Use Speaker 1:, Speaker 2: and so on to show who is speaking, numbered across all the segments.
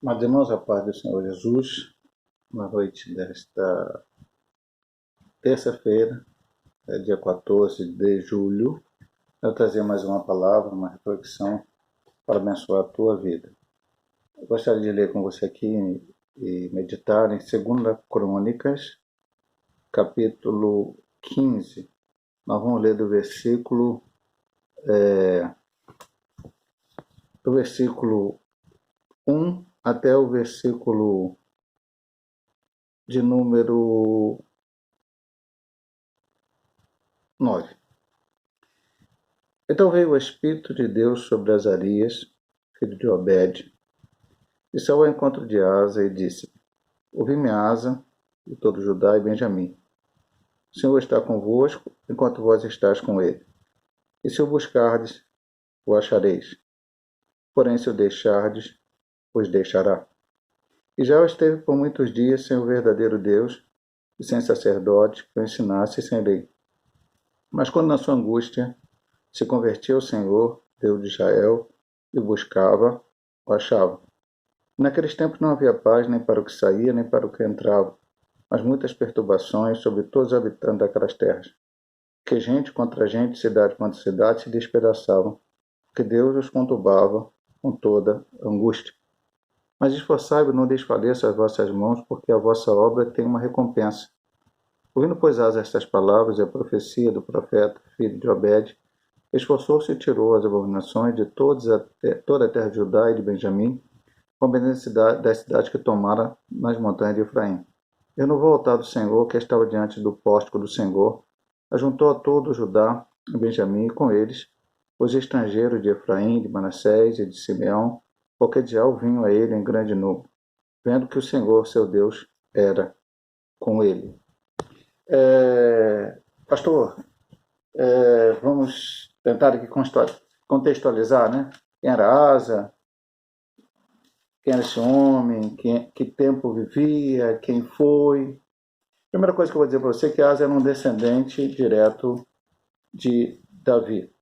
Speaker 1: Mas, irmãos, a paz do Senhor Jesus, na noite desta terça-feira, dia 14 de julho, eu trazer mais uma palavra, uma reflexão para abençoar a tua vida. Eu gostaria de ler com você aqui e meditar em 2 Crônicas, capítulo 15. Nós vamos ler do versículo 1 até o versículo de número 9. Então veio o Espírito de Deus sobre Azarias, filho de Obed, e saiu ao encontro de Asa e disse: Ouvi-me, Asa, e todo Judá e Benjamim. O Senhor está convosco, enquanto vós estáis com ele. E se o buscardes, o achareis. Porém, se o deixardes, os deixará. E já esteve por muitos dias sem o verdadeiro Deus, e sem sacerdote que o ensinasse sem lei. Mas quando na sua angústia se convertia ao Senhor, Deus de Israel, e o buscava, o achava. Naqueles tempos não havia paz nem para o que saía, nem para o que entrava, mas muitas perturbações sobre todos os habitantes daquelas terras. Que gente contra gente, cidade contra cidade, se despedaçavam, porque Deus os conturbava com toda angústia. Mas esforçai-vos, não desfaleçam as vossas mãos, porque a vossa obra tem uma recompensa. Ouvindo, pois, Asa estas palavras e a profecia do profeta, filho de Obed, esforçou-se e tirou as abominações de toda a terra de Judá e de Benjamim, conveniente das cidades que tomara nas montanhas de Efraim. Renovou o altar do Senhor, que estava diante do pórtico do Senhor, ajuntou a todo o Judá e Benjamim, e com eles os estrangeiros de Efraim, de Manassés e de Simeão, porque já o vinham a ele em grande número, vendo que o Senhor, seu Deus, era com ele. Pastor, vamos tentar aqui contextualizar, né? Quem era Asa, quem era esse homem, que tempo vivia, quem foi. Primeira coisa que eu vou dizer para você é que Asa era um descendente direto de Davi.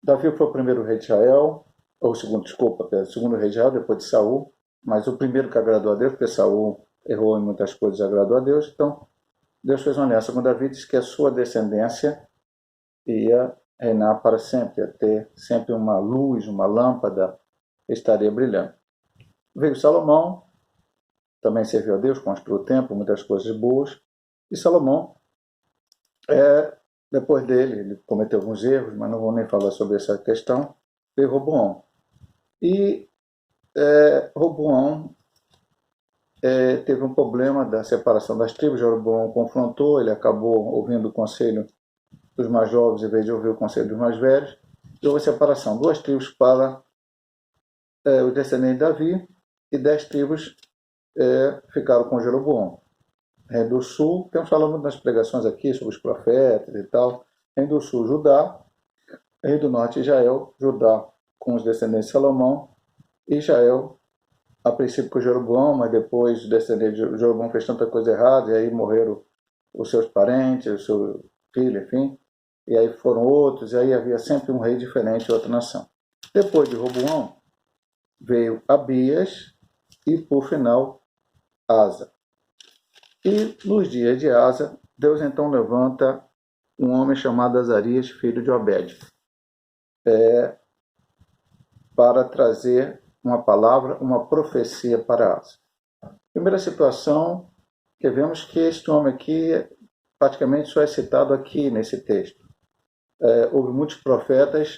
Speaker 1: Davi foi o primeiro rei de Israel, ou o segundo rei de Israel, depois de Saul, mas o primeiro que agradou a Deus, porque Saul errou em muitas coisas e agradou a Deus, então Deus fez uma aliança com Davi, disse que a sua descendência ia reinar para sempre, ia ter sempre uma luz, uma lâmpada, estaria brilhando. Veio Salomão, também serviu a Deus, construiu o templo, muitas coisas boas, e Salomão, depois dele, ele cometeu alguns erros, mas não vou nem falar sobre essa questão, veio Roboão. E Roboão teve um problema da separação das tribos, Jeroboão confrontou, ele acabou ouvindo o conselho dos mais jovens em vez de ouvir o conselho dos mais velhos, e houve a separação, 2 tribos para os descendentes de Davi, e 10 tribos ficaram com Jeroboão. Reino do Sul, temos falado muito nas pregações aqui sobre os profetas e tal. Reino do Sul, Judá. Reino do Norte, Israel. Judá com os descendentes de Salomão. Israel, a princípio com Jeroboão, mas depois os descendentes de Jeroboão fez tanta coisa errada, e aí morreram os seus parentes, o seu filho, enfim. E aí foram outros, e aí havia sempre um rei diferente, outra nação. Depois de Roboão, veio Abias e, por final, Asa. E nos dias de Asa, Deus então levanta um homem chamado Azarias, filho de Obed, para trazer uma palavra, uma profecia para Asa. Primeira situação, que vemos que este homem aqui praticamente só é citado aqui nesse texto. Houve muitos profetas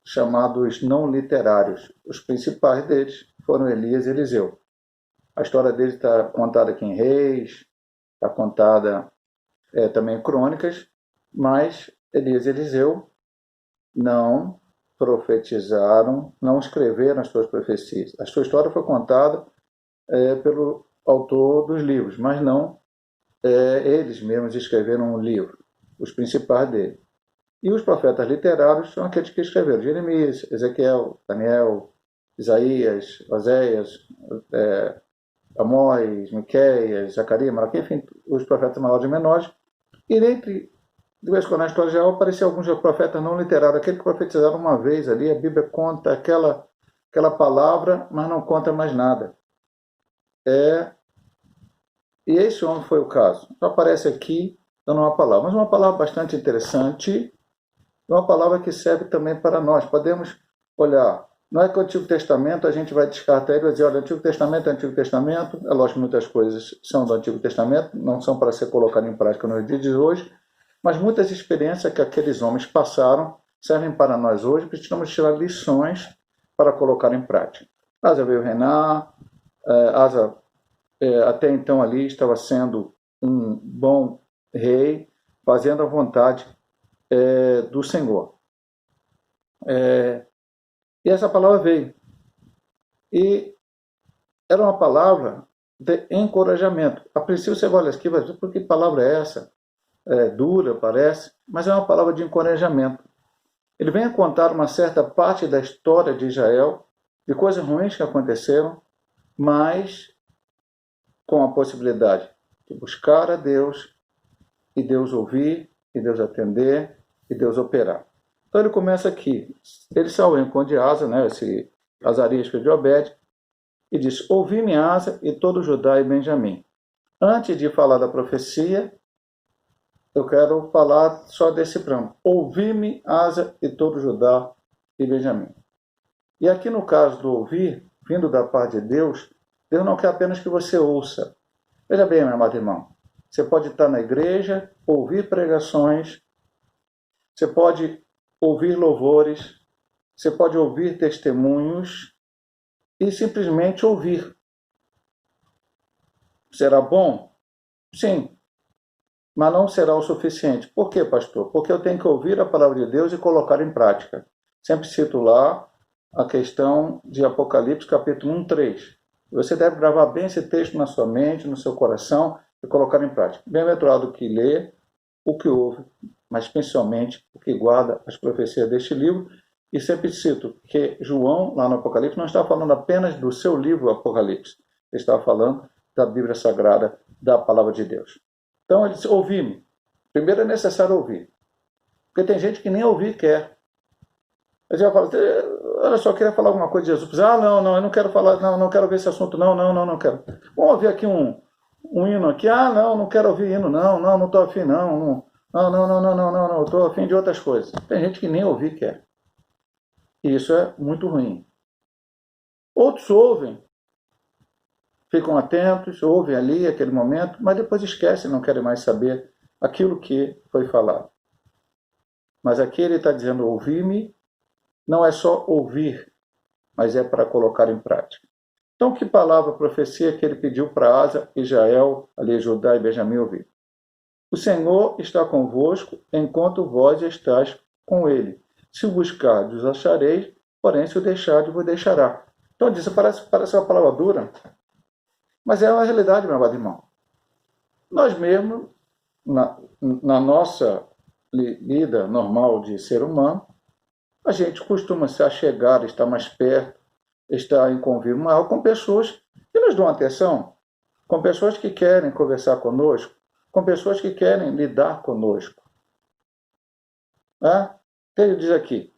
Speaker 1: chamados não literários. Os principais deles foram Elias e Eliseu. A história dele está contada aqui em Reis, está contada também em Crônicas, mas Elias e Eliseu não profetizaram, não escreveram as suas profecias. A sua história foi contada pelo autor dos livros, mas não eles mesmos escreveram um livro, os principais dele. E os profetas literários são aqueles que escreveram: Jeremias, Ezequiel, Daniel, Isaías, Oséias, Amós, Miqueias, Zacarias, Malaquias, enfim, os profetas maiores e menores. E dentre, de vez em quando na história geral, apareciam alguns profetas não literários, aqueles que profetizaram uma vez ali. A Bíblia conta aquela aquela palavra, mas não conta mais nada. E esse homem foi o caso. Só aparece aqui dando uma palavra, mas uma palavra bastante interessante, uma palavra que serve também para nós. Podemos olhar, não é que o Antigo Testamento a gente vai descartar ele e dizer, olha, Antigo Testamento é Antigo Testamento, é lógico que muitas coisas são do Antigo Testamento, não são para ser colocadas em prática nos dias de hoje, mas muitas experiências que aqueles homens passaram servem para nós hoje, precisamos tirar lições para colocar em prática. Asa veio reinar, Asa até então ali estava sendo um bom rei, fazendo a vontade do Senhor. E essa palavra veio. E era uma palavra de encorajamento. A princípio você olha aqui e vai dizer, por que palavra é essa? É dura, parece, mas é uma palavra de encorajamento. Ele vem a contar uma certa parte da história de Israel, de coisas ruins que aconteceram, mas com a possibilidade de buscar a Deus, e Deus ouvir, e Deus atender, e Deus operar. Então ele começa aqui, ele saiu em encontro de Asa, né, esse Azarias, filho de Obed, e diz, ouvi-me Asa e todo Judá e Benjamim. Antes de falar da profecia, eu quero falar só desse plano. Ouvi-me Asa e todo Judá e Benjamim. E aqui no caso do ouvir, vindo da parte de Deus, Deus não quer apenas que você ouça. Veja bem, meu amado irmão, você pode estar na igreja, ouvir pregações, você pode ouvir louvores, você pode ouvir testemunhos e simplesmente ouvir. Será bom? Sim, mas não será o suficiente. Por quê, pastor? Porque eu tenho que ouvir a palavra de Deus e colocar em prática. Sempre cito lá a questão de Apocalipse, capítulo 1, 3. Você deve gravar bem esse texto na sua mente, no seu coração e colocar em prática. Bem-aventurado o que lê, o que ouve, mas principalmente o que guarda as profecias deste livro. E sempre cito que João, lá no Apocalipse, não está falando apenas do seu livro Apocalipse. Ele está falando da Bíblia Sagrada, da Palavra de Deus. Então ele diz, ouvi-me. Primeiro é necessário ouvir. Porque tem gente que nem ouvir quer. Aí você vai falar, olha só, eu queria falar alguma coisa de Jesus. Não, eu não quero falar, não quero ver esse assunto, não quero. Vamos ouvir aqui um hino aqui. Não quero ouvir hino, não estou afim, não, estou afim de outras coisas. Tem gente que nem ouvir quer. E isso é muito ruim. Outros ouvem, ficam atentos, ouvem ali aquele momento, mas depois esquecem, não querem mais saber aquilo que foi falado. Mas aqui ele está dizendo, ouvir-me, não é só ouvir, mas é para colocar em prática. Então, que palavra, profecia que ele pediu para Asa, Israel, ali Judá e Benjamim ouvir? O Senhor está convosco, enquanto vós estáis com ele. Se o buscardes, os achareis, porém, se o deixardes, vos deixará. Então, isso parece uma palavra dura, mas é uma realidade, meu amado irmão. Nós mesmos, na nossa lida normal de ser humano, a gente costuma se achegar, estar mais perto, estar em convívio maior com pessoas que nos dão atenção, com pessoas que querem conversar conosco, com pessoas que querem lidar conosco. Ele diz aqui,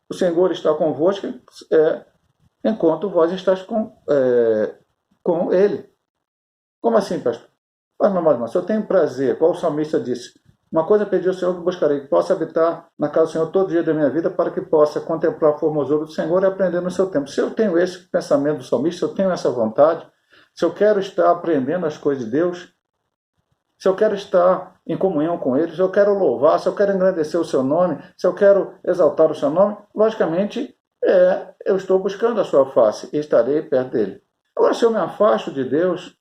Speaker 1: o Senhor está convosco enquanto vós estáis com ele. Como assim, pastor? Mas, meu amado, se eu tenho prazer, qual o salmista disse? Uma coisa pedi ao Senhor que buscarei, que possa habitar na casa do Senhor todo dia da minha vida, para que possa contemplar a formosura do Senhor e aprender no seu tempo. Se eu tenho esse pensamento do salmista, se eu tenho essa vontade, se eu quero estar aprendendo as coisas de Deus, se eu quero estar em comunhão com Ele, se eu quero louvar, se eu quero engrandecer o seu nome, se eu quero exaltar o seu nome, logicamente, eu estou buscando a sua face e estarei perto dele. Agora, se eu me afasto de Deus,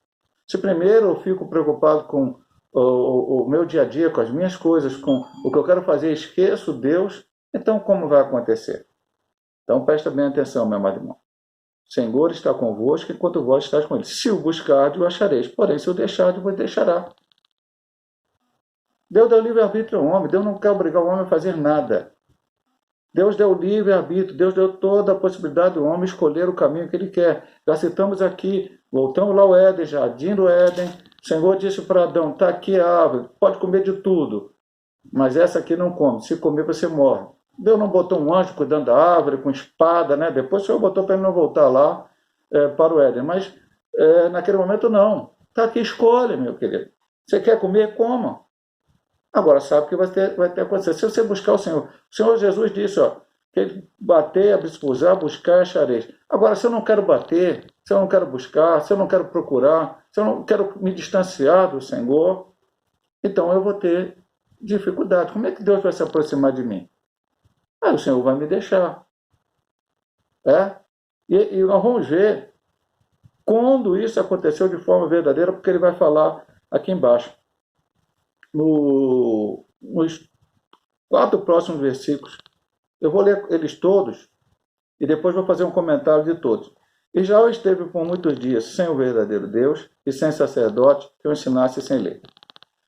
Speaker 1: se primeiro eu fico preocupado com o meu dia a dia, com as minhas coisas, com o que eu quero fazer, esqueço Deus, então como vai acontecer? Então presta bem atenção, meu amado irmão. O Senhor está convosco enquanto vós estáis com ele. Se o buscardes, o achareis. Porém, se o deixardes, vos deixará. Deus deu livre-arbítrio ao homem. Deus não quer obrigar o homem a fazer nada. Deus deu livre-arbítrio. Deus deu toda a possibilidade do homem escolher o caminho que ele quer. Já citamos aqui, voltamos lá ao Éden, jardim do Éden. O Senhor disse para Adão, está aqui a árvore, pode comer de tudo, mas essa aqui não come, se comer você morre. Deus não botou um anjo cuidando da árvore, com espada, né? Depois o Senhor botou para ele não voltar lá para o Éden. Mas naquele momento não. Está aqui, escolhe, meu querido. Você quer comer? Coma. Agora sabe que vai ter acontecer. Se você buscar o Senhor Jesus disse, ó, que bater, abusar, buscar, achareis. Agora, se eu não quero bater, se eu não quero buscar, se eu não quero procurar, se eu não quero me distanciar do Senhor, então eu vou ter dificuldade. Como é que Deus vai se aproximar de mim? Aí o Senhor vai me deixar. É? E nós vamos ver quando isso aconteceu de forma verdadeira, porque ele vai falar aqui embaixo. Nos 4 próximos versículos. Eu vou ler eles todos e depois vou fazer um comentário de todos. Israel esteve por muitos dias sem o verdadeiro Deus e sem sacerdote que o ensinasse sem lei.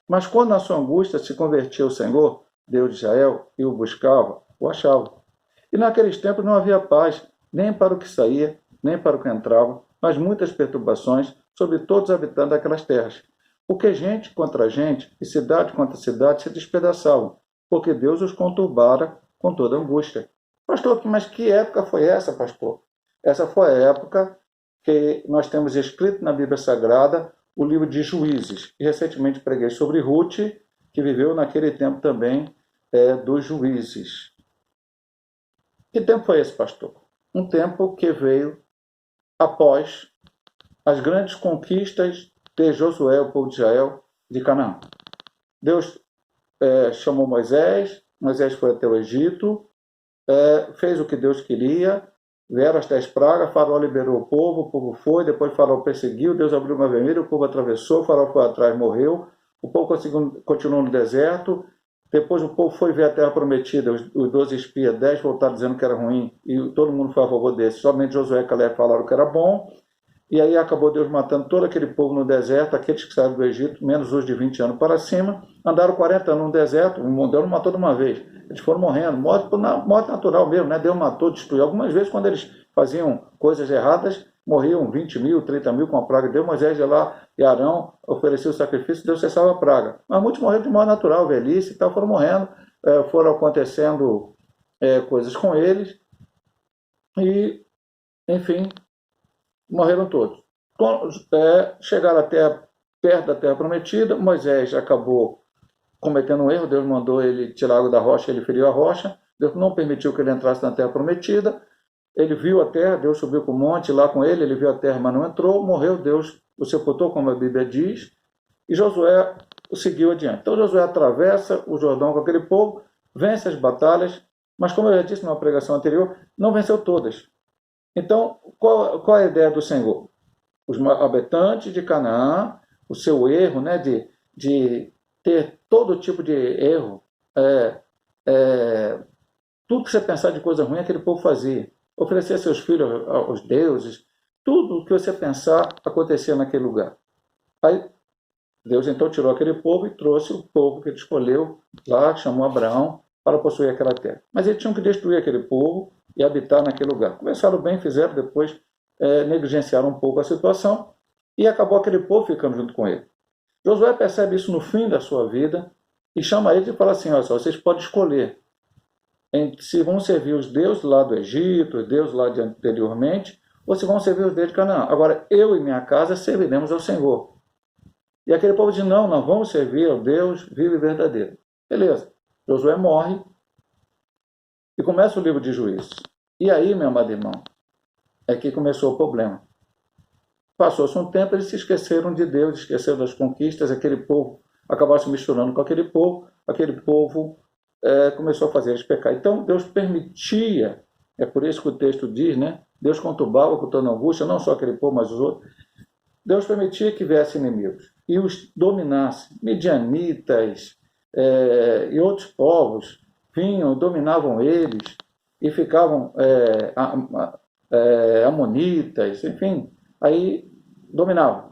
Speaker 1: Mas quando na sua angústia se convertia ao Senhor, Deus de Israel, e o buscava, o achava. E naqueles tempos não havia paz, nem para o que saía, nem para o que entrava, mas muitas perturbações sobre todos os habitantes daquelas terras. Porque gente contra gente e cidade contra cidade se despedaçavam, porque Deus os conturbara com toda angústia. Pastor, mas que época foi essa, pastor? Essa foi a época que nós temos escrito na Bíblia Sagrada o livro de Juízes. E recentemente preguei sobre Ruth, que viveu naquele tempo também dos juízes. Que tempo foi esse, pastor? Um tempo que veio após as grandes conquistas de Josué, o povo de Israel, de Canaã. Deus chamou Moisés, Moisés foi até o Egito, fez o que Deus queria, vieram as 10 pragas, Faraó liberou o povo foi, depois Faraó perseguiu, Deus abriu uma vermelha, o povo atravessou, Faraó foi atrás, morreu, o povo continuou no deserto, depois o povo foi ver a terra prometida, os 12 espias, 10 voltaram dizendo que era ruim, e todo mundo foi a favor desse, somente Josué e Caleb falaram que era bom, e aí acabou Deus matando todo aquele povo no deserto, aqueles que saíram do Egito, menos os de 20 anos para cima, andaram 40 anos no deserto, Deus não matou de uma vez, eles foram morrendo, morte natural mesmo, né? Deus matou, destruiu. Algumas vezes, quando eles faziam coisas erradas, morriam 20 mil, 30 mil com a praga. Deus, Moisés ia lá e Arão ofereceu o sacrifício, Deus cessava a praga. Mas muitos morreram de modo natural, velhice e tal, foram morrendo, foram acontecendo coisas com eles, e, enfim, morreram todos. Chegaram até perto da terra prometida, Moisés acabou cometendo um erro, Deus mandou ele tirar água da rocha, ele feriu a rocha, Deus não permitiu que ele entrasse na terra prometida, ele viu a terra, Deus subiu para o monte lá com ele viu a terra, mas não entrou, morreu, Deus o sepultou, como a Bíblia diz, e Josué o seguiu adiante. Então Josué atravessa o Jordão com aquele povo, vence as batalhas, mas como eu já disse numa pregação anterior, não venceu todas. Então, qual é a ideia do Senhor? Os habitantes de Canaã, o seu erro, né, de ter todo tipo de erro, tudo que você pensar de coisa ruim, aquele povo fazia. Oferecer seus filhos aos deuses, tudo o que você pensar acontecia naquele lugar. Aí Deus então tirou aquele povo e trouxe o povo que ele escolheu lá, chamou Abraão para possuir aquela terra. Mas eles tinham que destruir aquele povo e habitar naquele lugar. Começaram bem, fizeram, depois negligenciaram um pouco a situação e acabou aquele povo ficando junto com ele. Josué percebe isso no fim da sua vida e chama eles e fala assim, olha só, vocês podem escolher se vão servir os deuses lá do Egito, os deuses lá de anteriormente, ou se vão servir os deuses de Canaã. Agora, eu e minha casa serviremos ao Senhor. E aquele povo diz, não, nós vamos servir ao Deus vivo e verdadeiro. Beleza. Josué morre e começa o livro de Juízes. E aí, meu amado irmão, é que começou o problema. Passou-se um tempo, eles se esqueceram de Deus, esqueceram das conquistas, aquele povo acabou se misturando com aquele povo começou a fazer eles pecar. Então, Deus permitia, é por isso que o texto diz, né? Deus conturbava com toda angústia, não só aquele povo, mas os outros. Deus permitia que viessem inimigos e os dominasse. Midianitas e outros povos vinham, dominavam eles e ficavam amonitas, enfim, aí dominavam.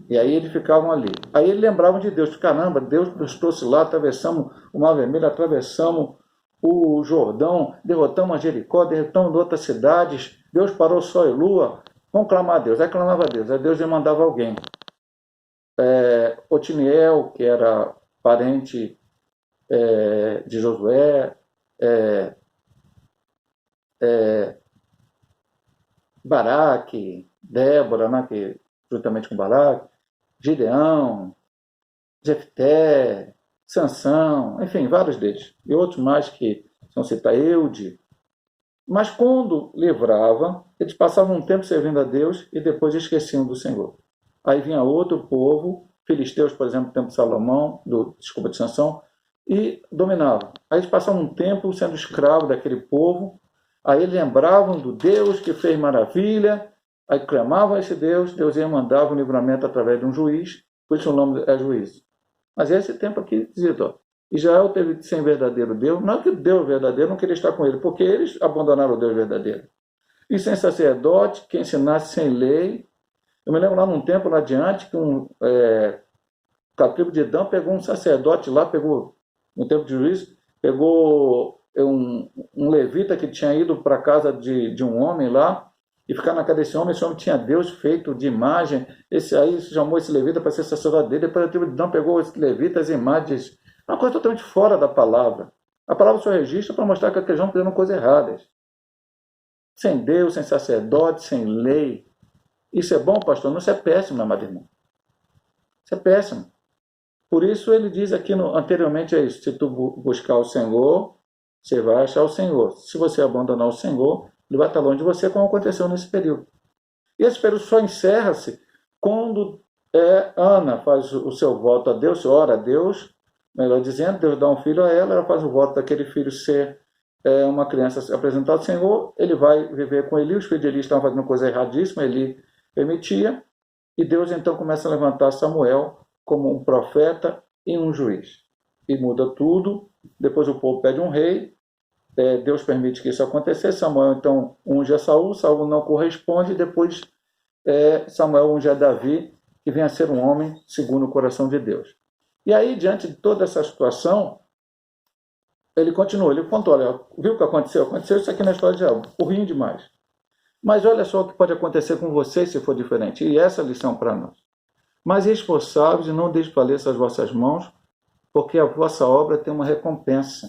Speaker 1: E aí eles ficavam ali. Aí eles lembravam de Deus. Caramba, Deus nos trouxe lá, atravessamos o Mar Vermelho, atravessamos o Jordão, derrotamos a Jericó, derrotamos outras cidades. Deus parou sol e lua. Vamos clamar a Deus. Aí clamava a Deus. Aí Deus lhe mandava alguém. Otiniel, que era parente de Josué, Baraque, Débora, né, que, juntamente com Baraque, Gideão, Jefté, Sansão, enfim, vários deles. E outros mais que são citados, Eude. Mas quando livrava, eles passavam um tempo servindo a Deus e depois esqueciam do Senhor. Aí vinha outro povo, filisteus, por exemplo, no tempo de Salomão, de Sansão, e dominavam. Aí eles passavam um tempo sendo escravos daquele povo, aí eles lembravam do Deus que fez maravilha, aí clamavam a esse Deus, Deus ia mandar o livramento através de um juiz, por isso o nome é juízo. Mas esse tempo aqui dizia, ó, Israel teve de ser verdadeiro Deus, não que o Deus verdadeiro não queria estar com ele, porque eles abandonaram o Deus verdadeiro. E sem sacerdote, que ensinasse sem lei. Eu me lembro lá num tempo lá adiante, que a tribo de Dan pegou um sacerdote lá, no tempo de juízo, pegou um levita que tinha ido para a casa de um homem lá, e ficar na casa desse homem. Esse homem tinha Deus feito de imagem, esse aí chamou esse levita para ser sacerdote dele, depois a tribo de Dan pegou esse levita, as imagens, uma coisa totalmente fora da palavra. A palavra só registra para mostrar que aqueles homens fizeram coisas erradas. Sem Deus, sem sacerdote, sem lei. Isso é bom, pastor? Não, isso é péssimo, meu amado irmão. Isso é péssimo. Por isso ele diz aqui anteriormente, é isso: se tu buscar o Senhor, você vai achar o Senhor. Se você abandonar o Senhor, ele vai estar longe de você, como aconteceu nesse período. E esse período só encerra-se quando Ana faz o seu voto a Deus, ora a Deus, melhor dizendo, Deus dá um filho a ela, ela faz o voto daquele filho ser uma criança apresentada ao Senhor, ele vai viver com Eli, os filhos de Eli estavam fazendo coisa erradíssima, Eli permitia, e Deus então começa a levantar Samuel como um profeta e um juiz. E muda tudo, depois o povo pede um rei, Deus permite que isso acontecesse, Samuel então unge a Saul, Saul não corresponde, e depois Samuel unge a Davi, que vem a ser um homem segundo o coração de Deus. E aí, diante de toda essa situação, ele continua, ele contou, olha, viu o que aconteceu? Aconteceu isso aqui na história de Israel, ruim demais. Mas olha só o que pode acontecer com vocês se for diferente, e essa é a lição para nós. Mas esforçai-vos e não desfaleçam as vossas mãos, porque a vossa obra tem uma recompensa.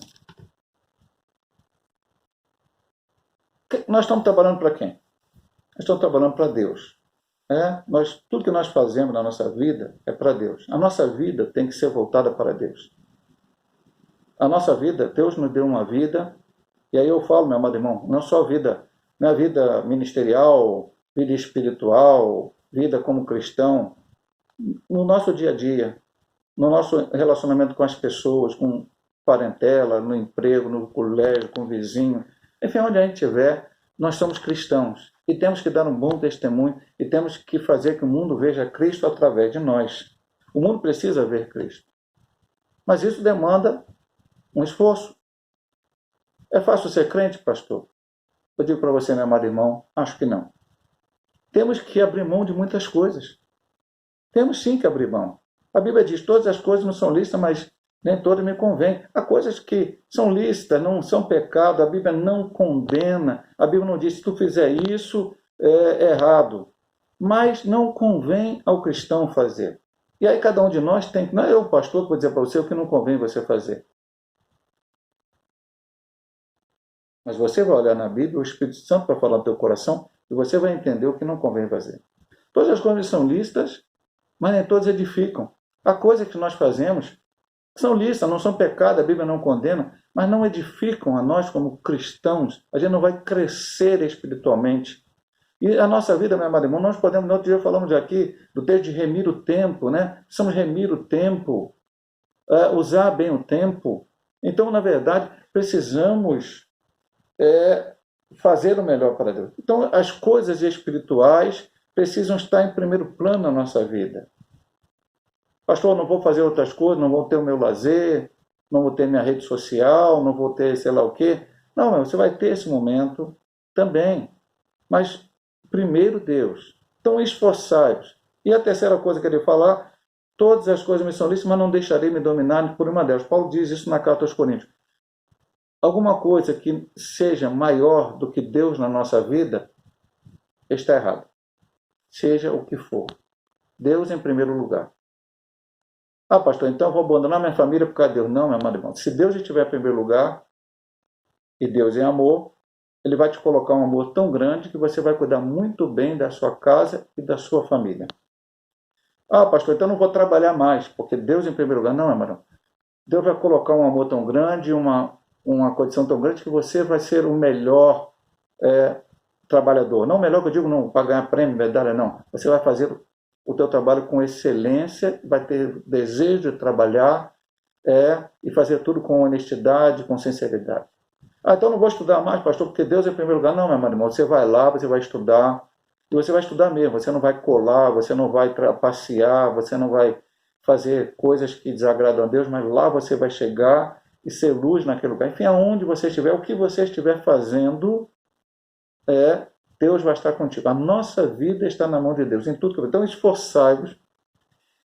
Speaker 1: Nós estamos trabalhando para quem? Nós estamos trabalhando para Deus. Tudo que nós fazemos na nossa vida é para Deus. A nossa vida tem que ser voltada para Deus. A nossa vida, Deus nos deu uma vida, e aí eu falo, meu amado irmão, não só vida, não é vida ministerial, vida espiritual, vida como cristão, no nosso dia a dia, no nosso relacionamento com as pessoas, com parentela, no emprego, no colégio, com o vizinho, enfim, onde a gente estiver, nós somos cristãos e temos que dar um bom testemunho e temos que fazer que o mundo veja Cristo através de nós. O mundo precisa ver Cristo. Mas isso demanda um esforço. É fácil ser crente, pastor? Eu digo para você, meu amado irmão, acho que não. Temos que abrir mão de muitas coisas. Temos sim que abrir mão. A Bíblia diz, todas as coisas não são lícitas, mas nem todas me convêm. Há coisas que são lícitas, não são pecado, a Bíblia não condena, a Bíblia não diz, se tu fizer isso, é errado. Mas não convém ao cristão fazer. E aí cada um de nós tem que, não é eu, pastor, que vou dizer para você o que não convém você fazer. Mas você vai olhar na Bíblia, o Espírito Santo vai falar no teu coração, e você vai entender o que não convém fazer. Todas as coisas são lícitas, mas nem todas edificam. Há coisas que nós fazemos que são lícitas, não são pecado, a Bíblia não condena, mas não edificam a nós como cristãos. A gente não vai crescer espiritualmente. E a nossa vida, meu amado irmão, nós podemos, no outro dia falamos aqui do texto de remir o tempo, né? Precisamos remir o tempo, usar bem o tempo. Então, na verdade, precisamos fazer o melhor para Deus. Então, as coisas espirituais precisam estar em primeiro plano na nossa vida. Pastor, não vou fazer outras coisas, não vou ter o meu lazer, não vou ter minha rede social, não vou ter sei lá o quê. Não, você vai ter esse momento também. Mas primeiro Deus. Então esforçai-vos. E a terceira coisa que ele falar, todas as coisas me são lícitas, mas não deixarei me dominar por uma delas. Paulo diz isso na carta aos Coríntios. Alguma coisa que seja maior do que Deus na nossa vida está errado. Seja o que for. Deus em primeiro lugar. Ah, pastor, então eu vou abandonar minha família por causa de Deus. Não, meu amado irmão. Se Deus estiver em primeiro lugar, e Deus é amor, Ele vai te colocar um amor tão grande que você vai cuidar muito bem da sua casa e da sua família. Ah, pastor, então não vou trabalhar mais, porque Deus em primeiro lugar. Não, Amarão. Deus vai colocar um amor tão grande, uma condição tão grande que você vai ser o melhor trabalhador. Não o melhor que eu digo, não para ganhar prêmio, medalha, não. Você vai fazer o teu trabalho com excelência, vai ter desejo de trabalhar e fazer tudo com honestidade, com sinceridade. Ah, então não vou estudar mais, pastor, porque Deus é em primeiro lugar. Não, meu irmão, você vai lá, você vai estudar, e você vai estudar mesmo, você não vai colar, você não vai passear, você não vai fazer coisas que desagradam a Deus, mas lá você vai chegar e ser luz naquele lugar. Enfim, aonde você estiver, o que você estiver fazendo, Deus vai estar contigo. A nossa vida está na mão de Deus, em tudo que eu. Então esforçai-vos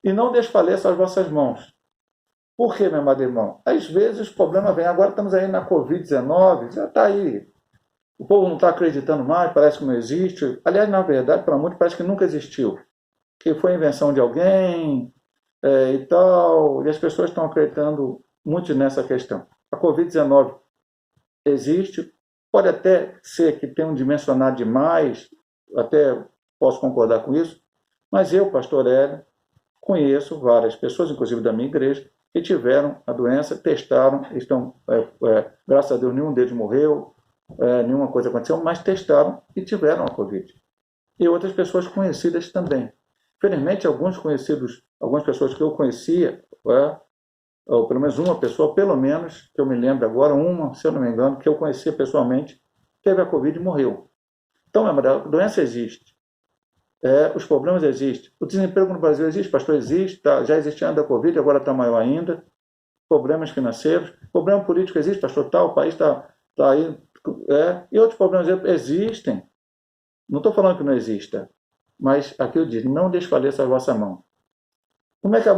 Speaker 1: e não desfaleçam as vossas mãos. Por quê, meu amado irmão? Às vezes o problema vem. Agora estamos aí na Covid-19, já está aí. O povo não está acreditando mais, parece que não existe. Aliás, na verdade, para muitos parece que nunca existiu. Que foi invenção de alguém e tal. E as pessoas estão acreditando muito nessa questão. A Covid-19 existe, pode até ser que tenha um dimensionado demais, até posso concordar com isso, mas eu, pastor Hélio, conheço várias pessoas, inclusive da minha igreja, que tiveram a doença, testaram, estão, graças a Deus, nenhum deles morreu, nenhuma coisa aconteceu, mas testaram e tiveram a Covid. E outras pessoas conhecidas também. Infelizmente, alguns conhecidos, algumas pessoas que eu conhecia, ou pelo menos uma pessoa, pelo menos, que eu me lembro agora, uma, se eu não me engano, que eu conhecia pessoalmente, teve a Covid e morreu. Então, a doença existe. Os problemas existem. O desemprego no Brasil existe, pastor, existe, já existia antes da Covid, agora está maior ainda. Problemas financeiros, problema político existe, pastor, o país está aí. E outros problemas existem. Não estou falando que não exista, mas aqui eu digo, não desfaleça a vossa mão. Como é que a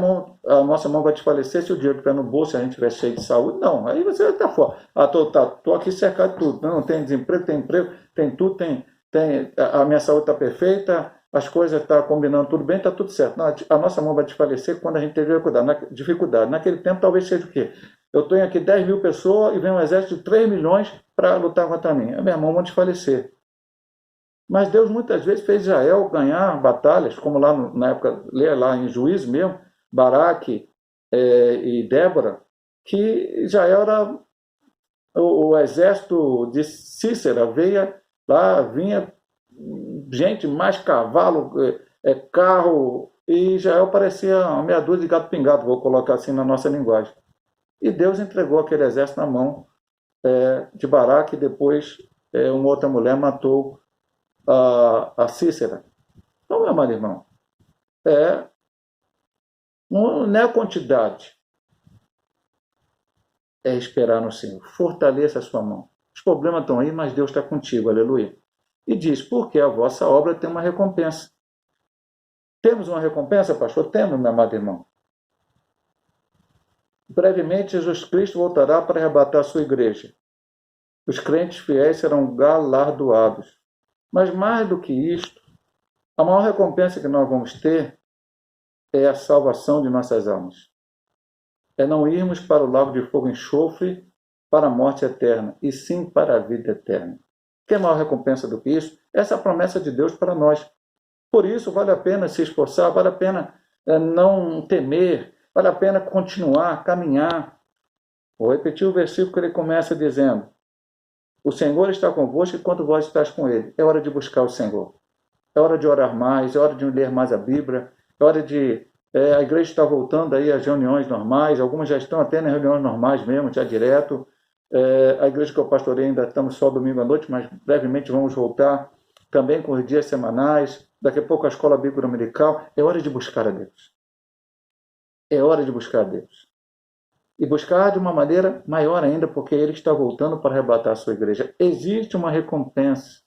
Speaker 1: nossa mão vai desfalecer se o dinheiro estiver no bolso e a gente estiver cheio de saúde? Não, aí você vai estar fora. Estou aqui cercado de tudo. Não, tem desemprego, tem emprego, tem tudo, a minha saúde está perfeita, as coisas estão combinando tudo bem, está tudo certo. Não, a nossa mão vai desfalecer quando a gente teve dificuldade. Naquele tempo talvez seja o quê? Eu tenho aqui 10 mil pessoas e vem um exército de 3 milhões para lutar contra mim. A minha mão vai desfalecer. Mas Deus muitas vezes fez Israel ganhar batalhas, como lá na época, lá em Juízo mesmo, Baraque e Débora, que Israel era o exército de Cícera, vinha gente, mais cavalo, carro, e Israel parecia uma meia dúzia de gato pingado, vou colocar assim na nossa linguagem. E Deus entregou aquele exército na mão de Baraque, e depois uma outra mulher matou a Cícera. Então, meu amado irmão, não é a quantidade, é esperar no Senhor. Fortaleça a sua mão. Os problemas estão aí, mas Deus está contigo, aleluia. E diz, porque a vossa obra tem uma recompensa. Temos uma recompensa, pastor? Temos, meu amado irmão. Brevemente, Jesus Cristo voltará para arrebatar a sua igreja. Os crentes fiéis serão galardoados. Mas mais do que isto, a maior recompensa que nós vamos ter é a salvação de nossas almas. É não irmos para o lago de fogo e enxofre para a morte eterna, e sim para a vida eterna. Que é maior recompensa do que isso? Essa é a promessa de Deus para nós. Por isso, vale a pena se esforçar, vale a pena não temer, vale a pena continuar, caminhar. Vou repetir o versículo que ele começa dizendo: o Senhor está convosco enquanto vós estáis com ele. É hora de buscar o Senhor. É hora de orar mais, é hora de ler mais a Bíblia, é hora de... a igreja está voltando aí às reuniões normais, algumas já estão até nas reuniões normais mesmo, já direto. A igreja que eu pastorei ainda estamos só domingo à noite, mas brevemente vamos voltar também com os dias semanais. Daqui a pouco a escola bíblica dominical. É hora de buscar a Deus. É hora de buscar a Deus. E buscar de uma maneira maior ainda, porque Ele está voltando para arrebatar a sua igreja. Existe uma recompensa.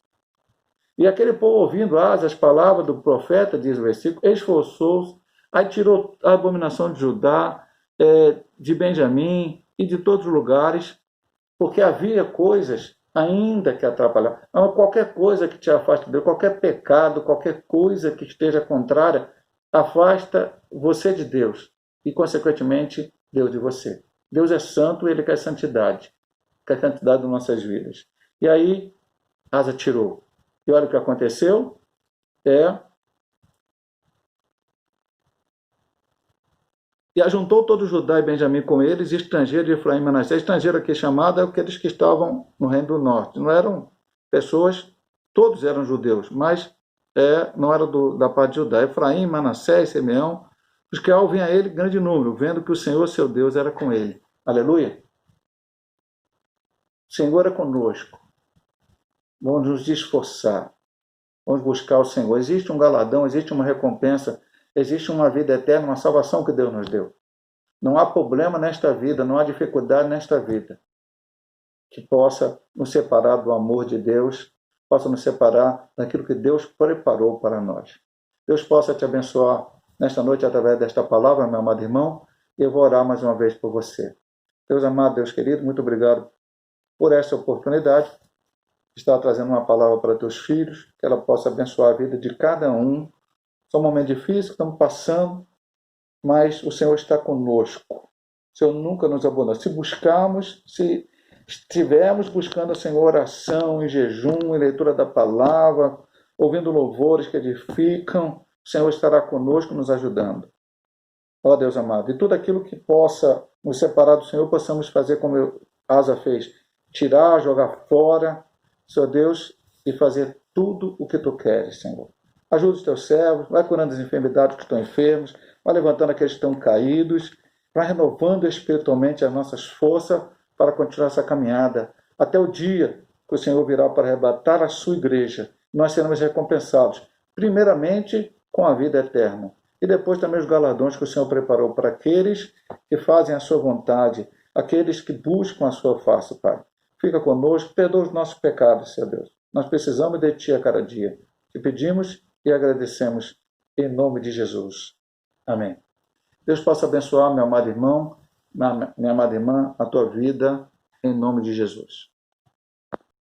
Speaker 1: E aquele povo ouvindo as palavras do profeta, diz o versículo, esforçou-se, aí tirou a abominação de Judá, de Benjamim e de todos os lugares, porque havia coisas ainda que atrapalhavam. Qualquer coisa que te afaste de Deus, qualquer pecado, qualquer coisa que esteja contrária, afasta você de Deus e, consequentemente, Deus de você. Deus é santo e Ele quer santidade das nossas vidas. E aí, Asa tirou. E olha o que aconteceu. E ajuntou todo Judá e Benjamim com eles, estrangeiro de Efraim e Manassés. Estrangeiro aqui chamado é aqueles que estavam no reino do norte. Não eram pessoas, todos eram judeus, mas não era da parte de Judá. Efraim, Manassés, Simeão, os que ouvem a ele, grande número, vendo que o Senhor, seu Deus, era com ele. Aleluia! O Senhor é conosco. Vamos nos esforçar. Vamos buscar o Senhor. Existe um galardão, existe uma recompensa, existe uma vida eterna, uma salvação que Deus nos deu. Não há problema nesta vida, não há dificuldade nesta vida que possa nos separar do amor de Deus, possa nos separar daquilo que Deus preparou para nós. Deus possa te abençoar nesta noite através desta palavra, meu amado irmão, e eu vou orar mais uma vez por você. Deus amado, Deus querido, muito obrigado por esta oportunidade de estar trazendo uma palavra para teus filhos, que ela possa abençoar a vida de cada um. São momentos difíceis que estamos passando, mas o Senhor está conosco. O Senhor nunca nos abandonou. Se buscarmos, se estivermos buscando o Senhor oração, em jejum, em leitura da palavra, ouvindo louvores que edificam, o Senhor estará conosco, nos ajudando. Ó Deus amado, e tudo aquilo que possa nos separar do Senhor, possamos fazer como Asa fez, tirar, jogar fora, Senhor Deus, e fazer tudo o que Tu queres, Senhor. Ajuda os Teus servos, vai curando as enfermidades que estão enfermos, vai levantando aqueles que estão caídos, vai renovando espiritualmente as nossas forças para continuar essa caminhada, até o dia que o Senhor virá para arrebatar a sua igreja. Nós seremos recompensados, primeiramente com a vida eterna, e depois também os galardões que o Senhor preparou para aqueles que fazem a sua vontade, aqueles que buscam a sua face, Pai. Fica conosco, perdoa os nossos pecados, Senhor Deus. Nós precisamos de Ti a cada dia. Te pedimos e agradecemos em nome de Jesus. Amém. Deus possa abençoar, meu amado irmão, minha amada irmã, a tua vida, em nome de Jesus.